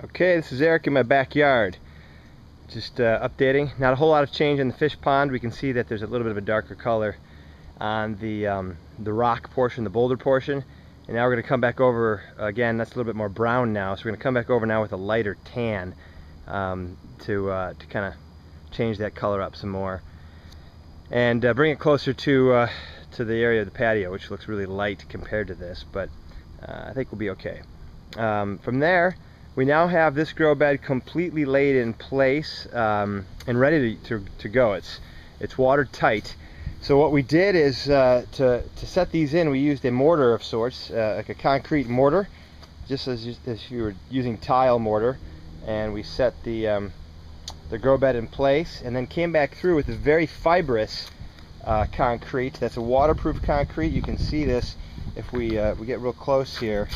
Okay, this is Eric in my backyard. Just updating. Not a whole lot of change in the fish pond. We can see that there's a little bit of a darker color on the rock portion, the boulder portion. And now we're going to come back over again. That's a little bit more brown now. So we're going to come back over now with a lighter tan to kind of change that color up some more, and bring it closer to the area of the patio, which looks really light compared to this. But I think we'll be okay. From there, we now have this grow bed completely laid in place and ready to go. It's watertight. So what we did is to set these in, we used a mortar of sorts, like a concrete mortar, just as you were using tile mortar, and we set the grow bed in place, and then came back through with a very fibrous concrete. That's a waterproof concrete. You can see this if we get real close here.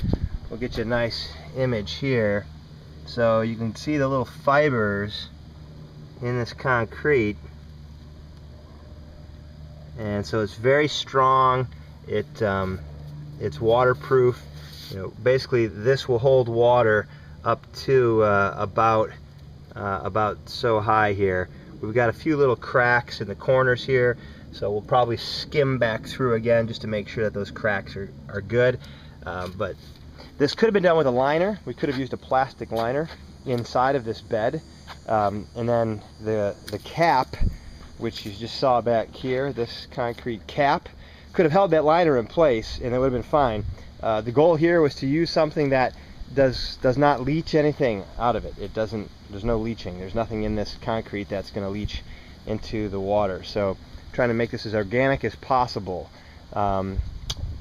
We'll get you a nice image here. So you can see the little fibers in this concrete, and so it's very strong. It's waterproof. You know, basically this will hold water up to about so high here. We've got a few little cracks in the corners here, so we'll probably skim back through again just to make sure that those cracks are good. But this could have been done with a liner. We could have used a plastic liner inside of this bed, and then the cap, which you just saw back here, this concrete cap, could have held that liner in place and it would have been fine. The goal here was to use something that does not leach anything out of it. There's no leaching. There's nothing in this concrete that's going to leach into the water. So trying to make this as organic as possible.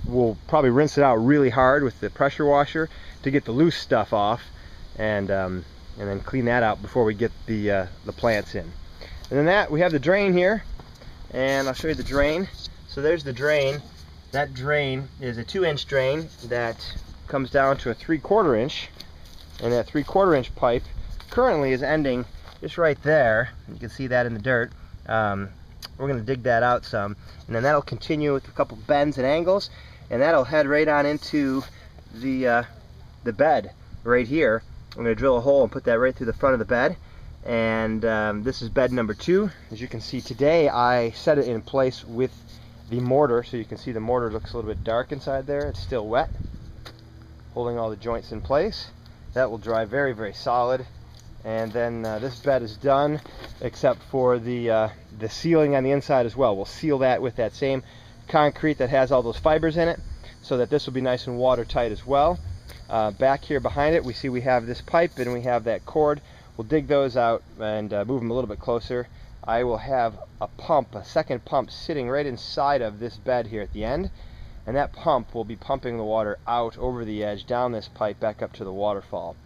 We'll probably rinse it out really hard with the pressure washer to get the loose stuff off, and then clean that out before we get the plants in. And then that, we have the drain here, and I'll show you the drain. So there's the drain. That drain is a 2-inch drain that comes down to a 3/4 inch, and that 3/4 inch pipe currently is ending just right there. You can see that in the dirt. We're going to dig that out some, and then that'll continue with a couple bends and angles, and that'll head right on into the bed right here. I'm going to drill a hole and put that right through the front of the bed, and this is bed number 2. As you can see today, I set it in place with the mortar, so you can see the mortar looks a little bit dark inside there. It's still wet, holding all the joints in place. That will dry very, very solid. And then this bed is done, except for the sealing on the inside as well. We'll seal that with that same concrete that has all those fibers in it, so that this will be nice and watertight as well. Back here behind it, we have this pipe and we have that cord. We'll dig those out and move them a little bit closer. I will have a second pump sitting right inside of this bed here at the end, and that pump will be pumping the water out over the edge, down this pipe, back up to the waterfall.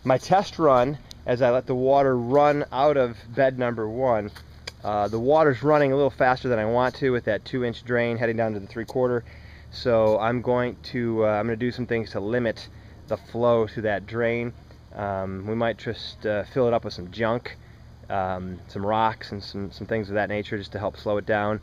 My test run, as I let the water run out of bed number 1, the water's running a little faster than I want to with that 2-inch drain heading down to the 3/4. So I'm going to do some things to limit the flow to that drain. We might just fill it up with some junk, some rocks and some things of that nature, just to help slow it down.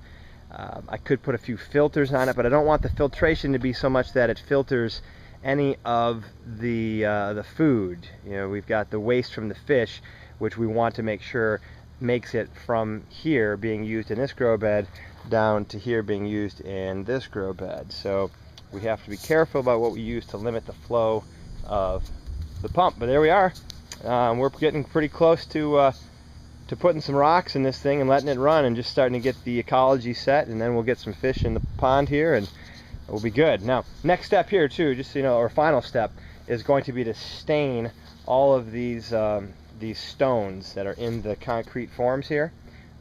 I could put a few filters on it, but I don't want the filtration to be so much that it filters any of the food. You know, we've got the waste from the fish, which we want to make sure makes it from here being used in this grow bed down to here being used in this grow bed. So we have to be careful about what we use to limit the flow of the pump. But there we are. We're getting pretty close to putting some rocks in this thing and letting it run, and just starting to get the ecology set, and then we'll get some fish in the pond here and we'll be good. Now, next step here too, just so you know, or final step, is going to be to stain all of these stones that are in the concrete forms here.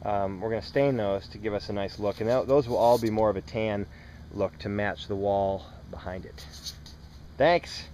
We're going to stain those to give us a nice look, and those will all be more of a tan look to match the wall behind it. Thanks.